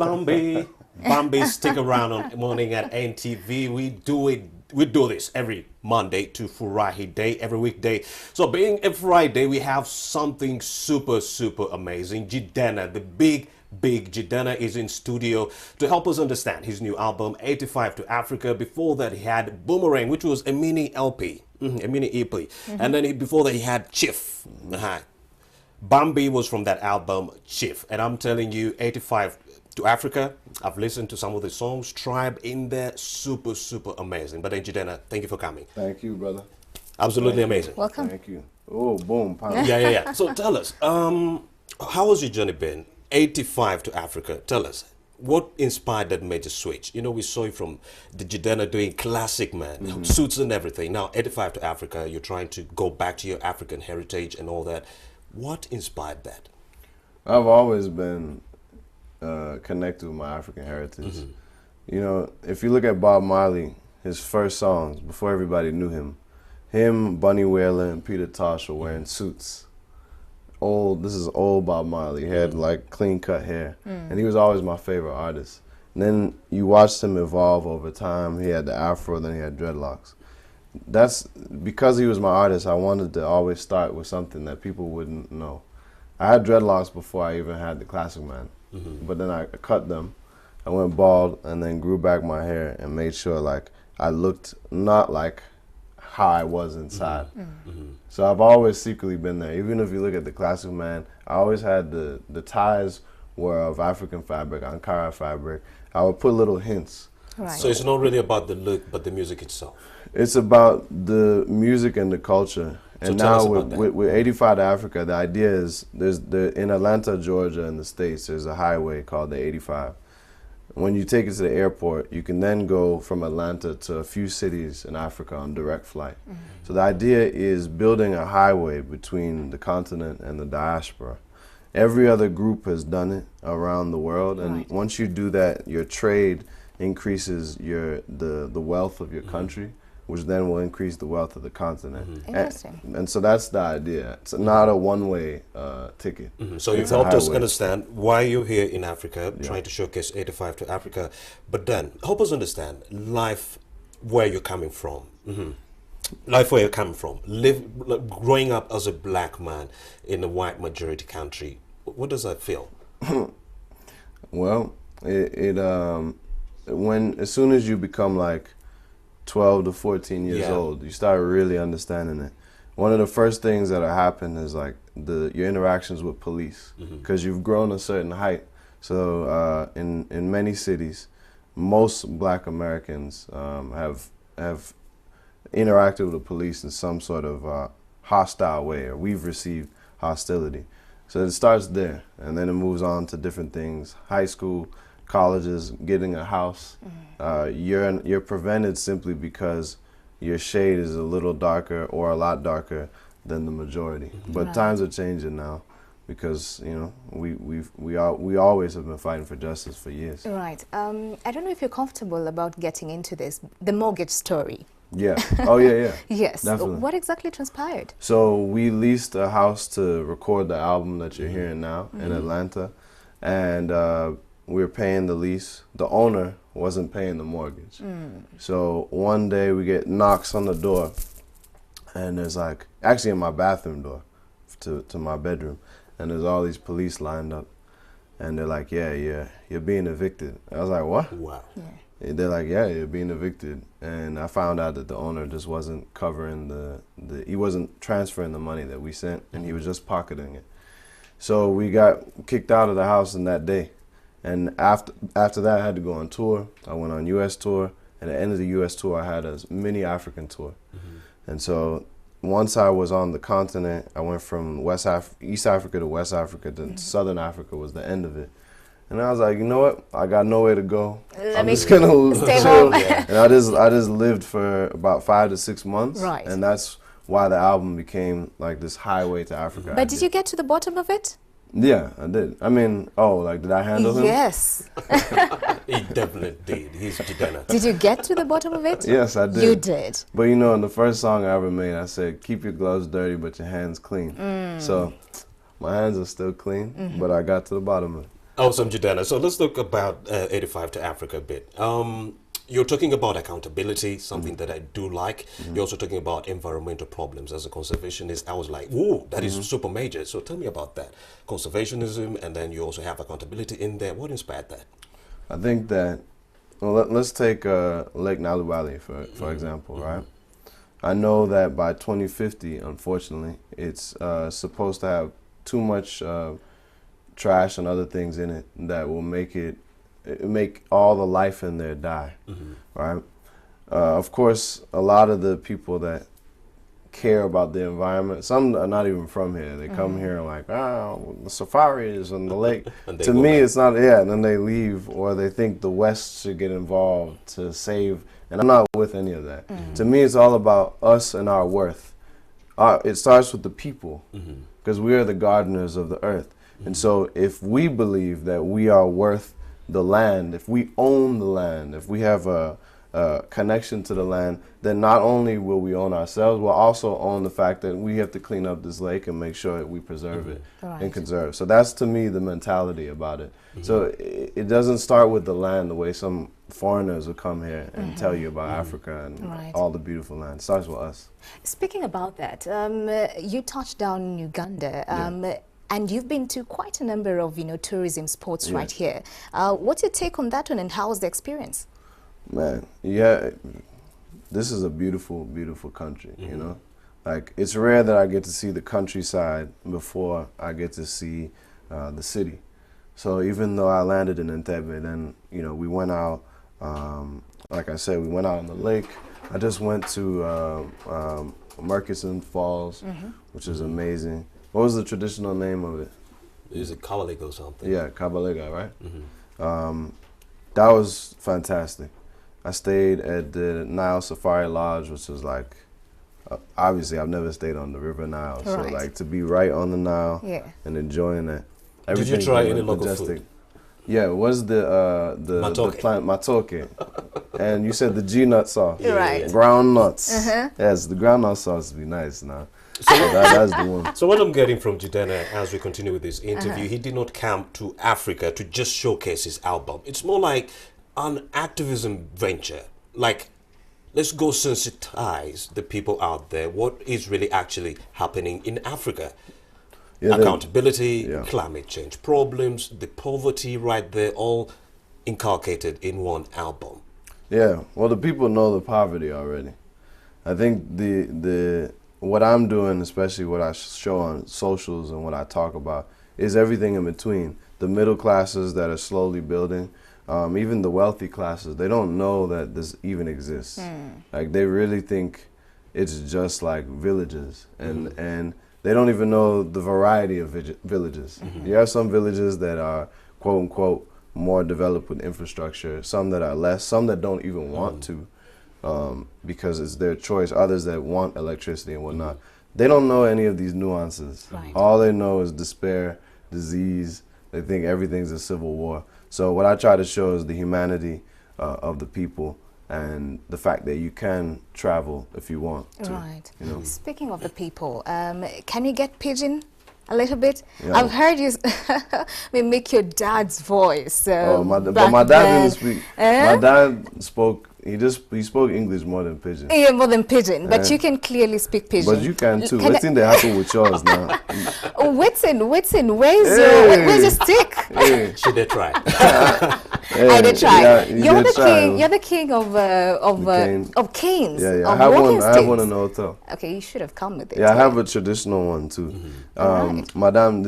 Bambi. Bambi, stick around on morning at NTV. We do this every Monday to Friday, every weekday. So being a Friday, we have something super, super amazing. Jidenna, the big Jidenna is in studio to help us understand his new album, 85 to Africa. Before that, he had Boomerang, which was a mini LP, a mini EP. And then before that, he had Chief. Bambi was from that album, Chief. And I'm telling you, 85 to Africa, I've listened to some of the songs, Tribe in there, super, super amazing. But then, Jidenna, thank you for coming. Thank you, brother. Absolutely amazing. Welcome. Thank you. Oh, boom, pound. Yeah. So tell us, how has your journey been? 85 to Africa. Tell us, what inspired that major switch? You know, we saw you from the Jidenna doing classic, man, suits and everything. Now, 85 to Africa, you're trying to go back to your African heritage and all that. What inspired that? I've always been connected with my African heritage. You know, if you look at Bob Marley, his first songs, before everybody knew him, Bunny Wailer, and Peter Tosh were wearing suits. This is old Bob Marley. He had like clean cut hair, and he was always my favorite artist. And then you watched him evolve over time. He had the afro, then he had dreadlocks. That's because he was my artist. I wanted to always start with something that people wouldn't know. I had dreadlocks before I even had the classic man, but then I cut them. I went bald and then grew back my hair and made sure like I looked not like how I was inside. So I've always secretly been there. Even if you look at the classic man, I always had the ties were of African fabric, Ankara fabric. I would put little hints. Right. So it's not really about the look, but the music itself. It's about the music and the culture. And So tell us now about that. with 85 to Africa, the idea is in Atlanta, Georgia, in the States, there's a highway called the 85. When you take it to the airport, you can then go from Atlanta to a few cities in Africa on direct flight. So the idea is building a highway between the continent and the diaspora. Every other group has done it around the world, and once you do that, your trade increases the wealth of your country, which then will increase the wealth of the continent. Interesting. And so that's the idea. It's not a one-way ticket. So you've It's a helped us highway. understand why you're here in Africa, trying to showcase 85 to Africa. But then, help us understand life where you're coming from. Life where you're coming from. Growing up as a black man in a white majority country. What does that feel? Well, as soon as you become like 12 to 14 years old, you start really understanding it. One of the first things that'll happen is like your interactions with police, because you've grown a certain height. So in many cities, most black Americans have interacted with the police in some sort of hostile way, or we've received hostility. So it starts there, and then it moves on to different things. High school, colleges, getting a house. You're prevented simply because your shade is a little darker or a lot darker than the majority. But times are changing now, because you know we always have been fighting for justice for years. Right. I don't know if you're comfortable about getting into this, the mortgage story. Yeah. Oh yeah. Yes. Definitely. What exactly transpired? So we leased a house to record the album that you're hearing now in Atlanta, and we were paying the lease. The owner wasn't paying the mortgage. So one day we get knocks on the door, and there's like, actually in my bathroom door to my bedroom, and there's all these police lined up, and they're like, yeah, you're being evicted. I was like, what? Wow. Yeah. They're like, yeah, you're being evicted. And I found out that the owner just wasn't covering he wasn't transferring the money that we sent, and he was just pocketing it. So we got kicked out of the house in that day. And after that, I had to go on tour. I went on U.S. tour, and at the end of the U.S. tour, I had a mini African tour. And so once I was on the continent, I went from East Africa to West Africa, then Southern Africa was the end of it. And I was like, you know what? I got nowhere to go. I'm just gonna stay chill. home. And I just lived for about 5 to 6 months. Right. And that's why the album became like this highway to Africa. But did you get to the bottom of it? Yeah, I did. I mean, like, did I handle him? Yes. He definitely did. He's Jidenna. Did you get to the bottom of it? Yes, I did. You did. But you know, in the first song I ever made, I said, keep your gloves dirty, but your hands clean. So my hands are still clean, but I got to the bottom of it. Awesome, Jidenna. So let's talk about 85 to Africa a bit. You're talking about accountability, something that I do like. You're also talking about environmental problems. As a conservationist, I was like, whoa, that is super major. So tell me about that. Conservationism, and then you also have accountability in there. What inspired that? I think that, well, let's take Lake Nalu Valley, for example, right? I know that by 2050, unfortunately, it's supposed to have too much trash and other things in it that will make all the life in there die, right? Of course, a lot of the people that care about the environment, some are not even from here. They come here and like, the safaris and the lake. To me, it's not, and then they leave, or they think the West should get involved to save, and I'm not with any of that. To me, it's all about us and our worth. It starts with the people, because we are the gardeners of the earth. And so if we believe that we are worth the land, if we own the land, if we have a connection to the land, then not only will we own ourselves, we'll also own the fact that we have to clean up this lake and make sure that we preserve it and conserve. So that's, to me, the mentality about it. So it doesn't start with the land the way some foreigners will come here and tell you about Africa and all the beautiful land. It starts with us. Speaking about that, you touched down in Uganda. And you've been to quite a number of, tourism spots right here. What's your take on that one, and how was the experience? Man, this is a beautiful, beautiful country, you know? Like, it's rare that I get to see the countryside before I get to see the city. So even though I landed in Entebbe, then, we went out, like I said, we went out on the lake. I just went to Murchison Falls, which is amazing. What was the traditional name of it? Is it Kabalega or something? Yeah, Kabalega, right? That was fantastic. I stayed at the Nile Safari Lodge, which was like, obviously I've never stayed on the River Nile. So like to be right on the Nile and enjoying it. Did you try any local food? Yeah, it was the plant matoke. And you said the G-nut sauce. Ground nuts. Yes, the ground nut sauce would be nice now. So that's the one. So what I'm getting from Jidenna as we continue with this interview, he did not come to Africa to just showcase his album. It's more like an activism venture. Like, let's go sensitize the people out there. What is really actually happening in Africa? Accountability, climate change problems, the poverty right there, all inculcated in one album. Yeah, well, the people know the poverty already. I think what I'm doing, especially what I show on socials and what I talk about, is everything in between. The middle classes that are slowly building, even the wealthy classes, they don't know that this even exists. Like, they really think it's just like villages, and they don't even know the variety of villages. You have some villages that are, quote unquote, more developed with infrastructure, some that are less, some that don't even want to. Because it's their choice, others that want electricity and whatnot. They don't know any of these nuances. All they know is despair, disease. They think everything's a civil war. So what I try to show is the humanity of the people and the fact that you can travel if you want to. Speaking of the people, can you get pidgin a little bit? I've heard you mimic your dad's voice. My dad didn't speak. My dad spoke. He spoke English more than pidgin. Yeah, more than pidgin. But you can clearly speak pidgin. But you can too. What's in the happen with yours now? Whitson, where's your stick? She did try. I did try. Yeah, You're the king of canes. Yeah. I have one in the hotel. Okay, you should have come with it. Yeah, I have a traditional one too. Madame,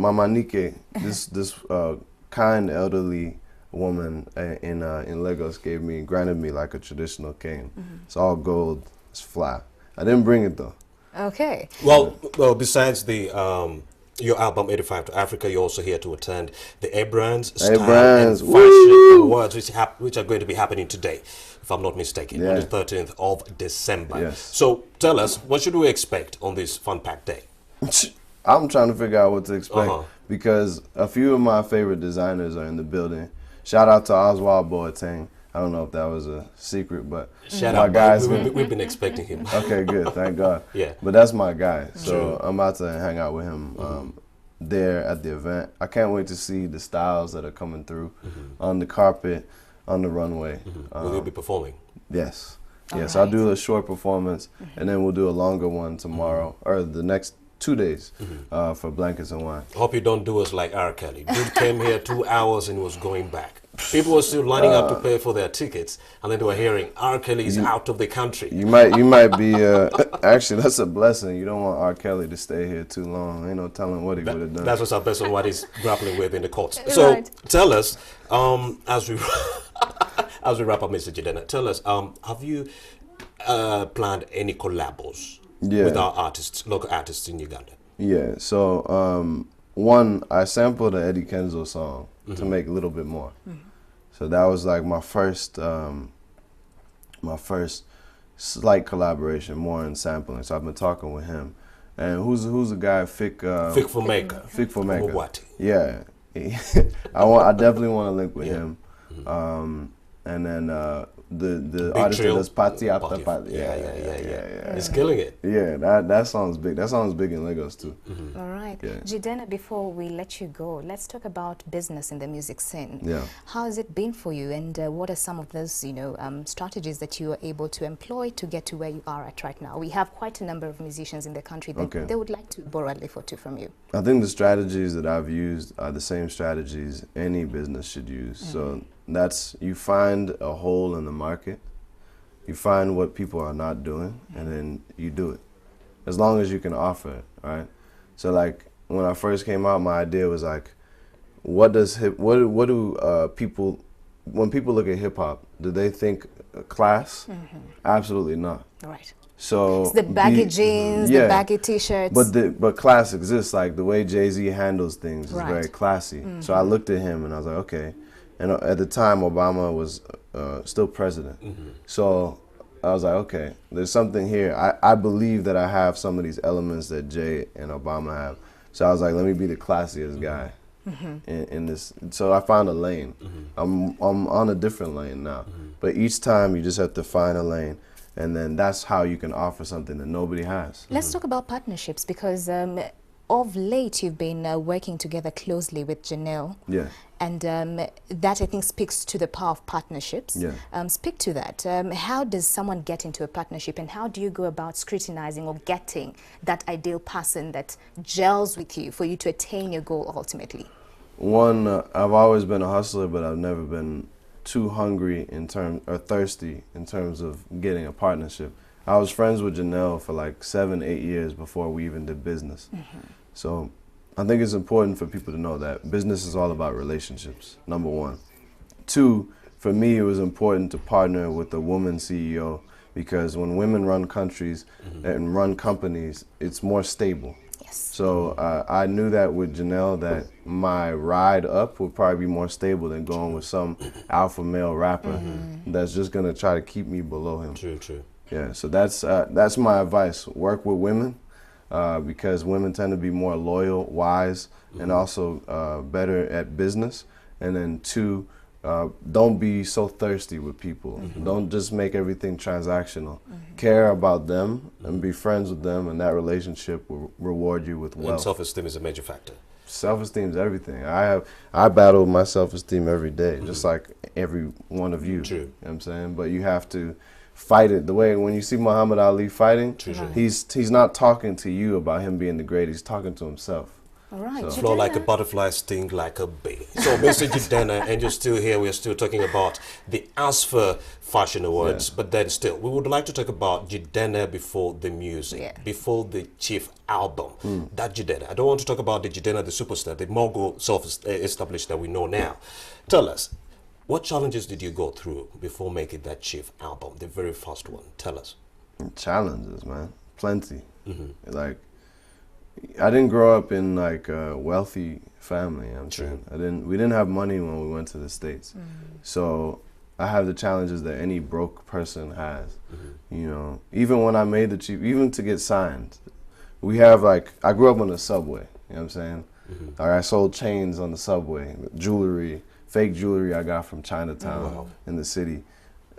Mama Nike, this kind elderly woman in Lagos granted me like a traditional cane. It's all gold. It's flat. I didn't bring it though. Okay. Well, besides the your album 85 to Africa, you're also here to attend the A-Brands Style and Fashion Awards, which are going to be happening today, if I'm not mistaken, on the 13th of December. So tell us, what should we expect on this fun-packed day? I'm trying to figure out what to expect because a few of my favorite designers are in the building. Shout out to Oswald Boateng. I don't know if that was a secret, but shout my out, guys. We've been expecting him. Okay, good. Thank God. Yeah. But that's my guy. So I'm about to hang out with him there at the event. I can't wait to see the styles that are coming through on the carpet, on the runway. Will you be performing? Yes. Yes, All I'll do a short performance, and then we'll do a longer one tomorrow, or the next 2 days for Blankets and Wine. Hope you don't do us like R. Kelly. Dude came here 2 hours and was going back. People were still lining up to pay for their tickets, and then they were hearing R. Kelly is out of the country. You might be, actually, that's a blessing. You don't want R. Kelly to stay here too long. Ain't no telling what he would have done. That's what's our best on what he's grappling with in the courts. So Right. tell us, as we as we wrap up, Mr. Jidenna, tell us, have you planned any collabos with our artists, local artists in Uganda? Yeah, so one, I sampled an Eddie Kenzo song to make a little bit more. So that was like my first slight collaboration, more in sampling. So I've been talking with him. And who's the guy, Fick for Maker. Fick for Maker. Mwati. Yeah. I definitely want to link with him. And then the artist that does Party After Party. Yeah. He's killing it. Yeah, that song's big. That song's big in Lagos too. All right. Yeah. Jidenna, before we let you go, let's talk about business in the music scene. Yeah. How has it been for you, and what are some of those, strategies that you are able to employ to get to where you are at right now? We have quite a number of musicians in the country that they would like to borrow a leaf or two from you. I think the strategies that I've used are the same strategies any business should use. So that's, you find a hole in the market, you find what people are not doing, and then you do it. As long as you can offer it, right? So like when I first came out, my idea was like, what do people, when people look at hip hop, do they think class? Absolutely not. Right. So It's the baggy jeans, the baggy t-shirts. But class exists. Like the way Jay-Z handles things is Right. very classy. So I looked at him and I was like, okay. And at the time, Obama was still president. So I was like, okay, there's something here. I believe that I have some of these elements that Jay and Obama have. So I was like, let me be the classiest guy in this. So I found a lane. I'm on a different lane now. But each time you just have to find a lane. And then that's how you can offer something that nobody has. Let's talk about partnerships, because of late you've been working together closely with Janelle. Yeah. And that, I think, speaks to the power of partnerships. Yeah. Speak to that. How does someone get into a partnership, and how do you go about scrutinizing or getting that ideal person that gels with you for you to attain your goal ultimately? One, I've always been a hustler, but I've never been too hungry or thirsty in terms of getting a partnership. I was friends with Janelle for like 7, 8 years before we even did business. So I think it's important for people to know that business is all about relationships, number one. Two, for me, it was important to partner with a woman CEO, because when women run countries and run companies, it's more stable. Yes. So I knew that with Janelle, that my ride up would probably be more stable than going with some alpha male rapper that's just gonna try to keep me below him. True. Yeah, so that's my advice. Work with women, because women tend to be more loyal, wise, and also better at business. And then two, don't be so thirsty with people. Don't just make everything transactional. Care about them and be friends with them, and that relationship will reward you with wealth. And self-esteem is a major factor. Self-esteem is everything. I battle my self-esteem every day, just like every one of you. True. You know what I'm saying? But you have to fight it. The way when you see Muhammad Ali fighting, he's not talking to you about him being the great. He's talking to himself. All right. Flow like a butterfly, sting like a bee. So, Mr. Jidenna, and you're still here. We're still talking about the ASFA Fashion Awards, but then still, we would like to talk about Jidenna before the music, before the chief album. That Jidenna. I don't want to talk about the Jidenna, the superstar, the mogul self-established that we know now. Tell us, what challenges did you go through before making that chief album, the very first one? Tell us. Challenges, man, plenty. Like, I didn't grow up in like a wealthy family. You know what I'm saying? We didn't have money when we went to the States, so I have the challenges that any broke person has. You know, even when I made the chief, even to get signed, we have like, I grew up on the subway. You know what I'm saying? Like, I sold chains on the subway, jewelry, fake jewelry I got from Chinatown in the city.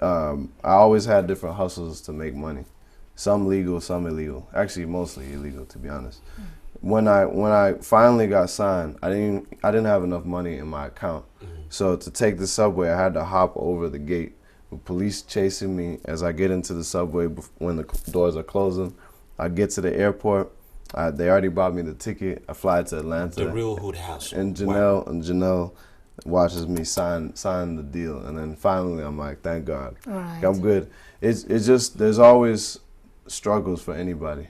I always had different hustles to make money. Some legal, some illegal. Actually, mostly illegal, to be honest. when I finally got signed, I didn't have enough money in my account. So to take the subway, I had to hop over the gate with police chasing me as I get into the subway when the doors are closing. I get to the airport. They already bought me the ticket. I fly to Atlanta. The real hood house. And Janelle watches me sign the deal, and then finally I'm like, thank God, Right. I'm good. It's just there's always struggles for anybody.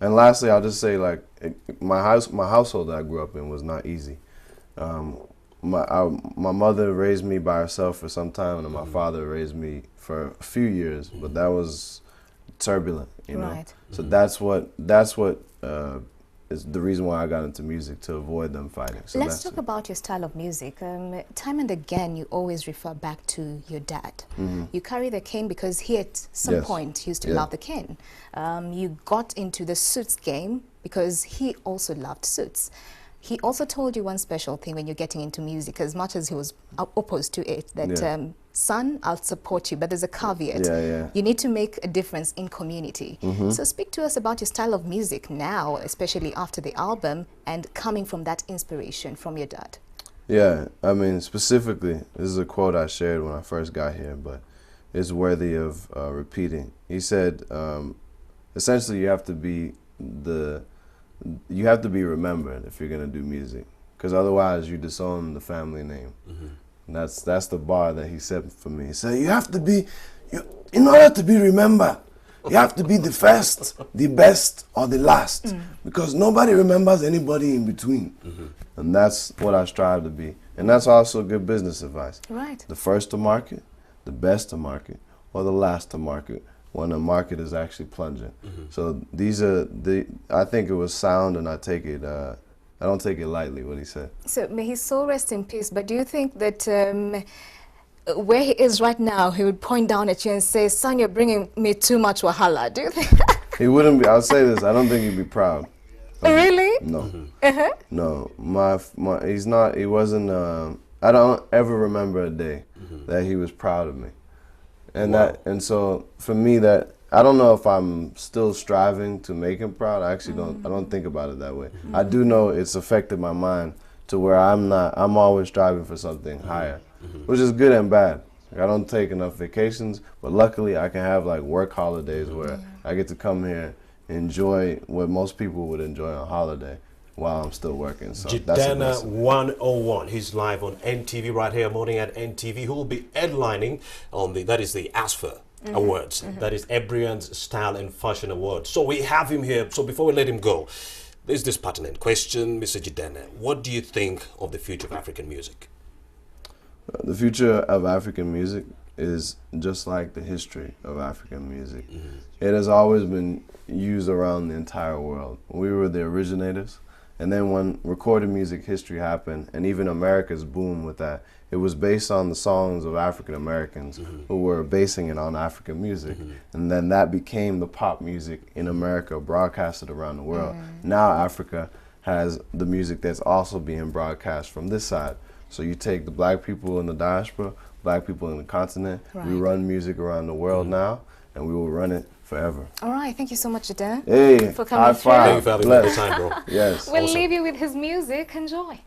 And lastly, I'll just say, like, my household that I grew up in was not easy. My mother raised me by herself for some time, and my father raised me for a few years, but that was turbulent, you know. Right. So that's what is the reason why I got into music, to avoid them fighting. So Let's talk about your style of music. Time and again, you always refer back to your dad. You carry the cane because he at some Yes. point used to Yeah. love the cane. You got into the suits game because he also loved suits. He also told you one special thing when you're getting into music, as much as he was opposed to it, that Yeah. son, I'll support you, but there's a caveat. Yeah. You need to make a difference in community. So speak to us about your style of music now, especially after the album, and coming from that inspiration from your dad. Yeah, I mean, specifically, this is a quote I shared when I first got here, but it's worthy of repeating. He said, essentially, you have to be remembered if you're gonna do music, because otherwise you disown the family name. And that's the bar that he set for me. He said, you have to be, in order to be remembered, you have to be the first, the best, or the last, because nobody remembers anybody in between. And that's what I strive to be. And that's also good business advice. Right. The first to market, the best to market, or the last to market when the market is actually plunging. So these are I think it was sound, and I don't take it lightly what he said. So may his soul rest in peace, but do you think that where he is right now, he would point down at you and say, son, you're bringing me too much wahala? Do you think? He wouldn't be, I'll say this, I don't think he'd be proud. Really? No. No, he's not, he wasn't, I don't ever remember a day that he was proud of me. And and so for me, that, I don't know if I'm still striving to make him proud. I actually I don't think about it that way. I do know it's affected my mind to where I'm always striving for something higher, which is good and bad. Like, I don't take enough vacations, but luckily I can have like work holidays where I get to come here and enjoy what most people would enjoy on holiday while I'm still working. So Jidenna 101. He's live on NTV right here, morning at NTV. Who will be headlining on that is the ASFA Awards. That is Ebrian's Style and Fashion Award. So we have him here. So before we let him go, there's this pertinent question, Mr. Jidenna. What do you think of the future of African music? The future of African music is just like the history of African music. It has always been used around the entire world. We were the originators. And then when recorded music history happened, and even America's boom with that, it was based on the songs of African Americans who were basing it on African music. And then that became the pop music in America, broadcasted around the world. Now Africa has the music that's also being broadcast from this side. So you take the black people in the diaspora, black people in the continent, we run music around the world now, and we will run it forever. All right, thank you so much, Jidenna, Hey, for coming high through. five. Thank you for having me all the time, bro. Yes. We'll Awesome. leave you with his music. Enjoy.